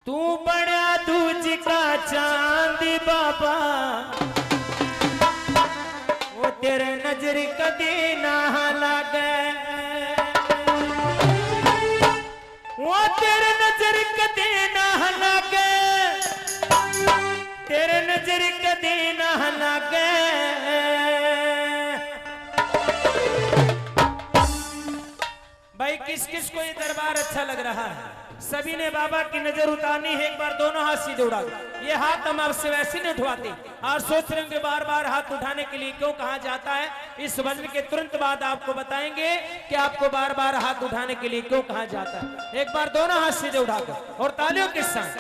तू बड़ा दूज का चांद बाबा, वो तेरे नजर कदी ना लागे, वो तेरे नजर कदी ना लागे, तेरे नजर कदी ना लागे। भाई किस किस को ये दरबार अच्छा लग रहा है? सभी ने बाबा की नजर उतारनी है। एक बार दोनों हाथ सीधे उड़ा दो। ये हाथ हम आपसे वैसे नहीं उठवाते और सोच रहे होंगे बार बार हाथ उठाने के लिए क्यों कहा जाता है। इस भजन के तुरंत बाद आपको बताएंगे कि आपको बार बार हाथ उठाने के लिए क्यों कहा जाता है। एक बार दोनों हाथ सीधे उठाकर और तालियों के साथ।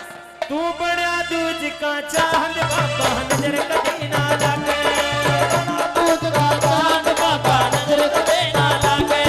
तू बड़ा दूज का चांद बाबा, नजर कभी ना लागे, दूज का चांद बाबा, नजर कभी ना लागे,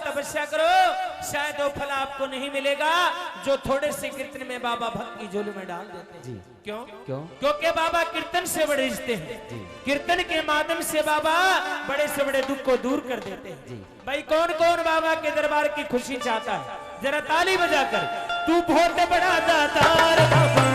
तपस्या करो, शायद वो फल आपको नहीं मिलेगा जो थोड़े से कीर्तन में बाबा भक्त की झोली में डाल देते हैं। क्यों? क्योंकि बाबा कीर्तन से बड़े रिश्ते हैं। कीर्तन के माध्यम से बाबा बड़े से बड़े दुख को दूर कर देते हैं। भाई कौन कौन बाबा के दरबार की खुशी चाहता है? जरा ताली बजाकर। तू बहुत बड़ा दातार बाबा,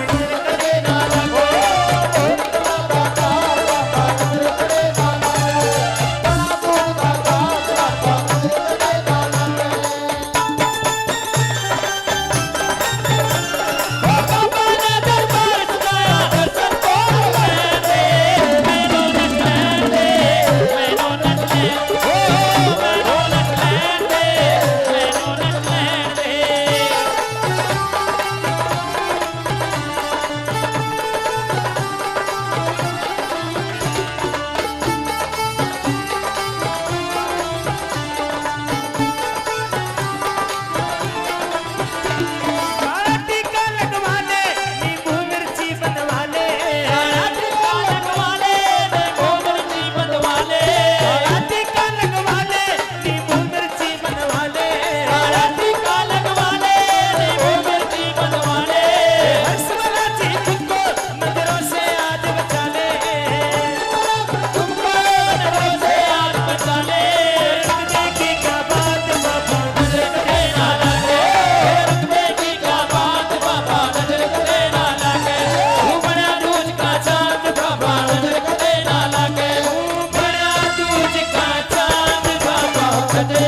सजया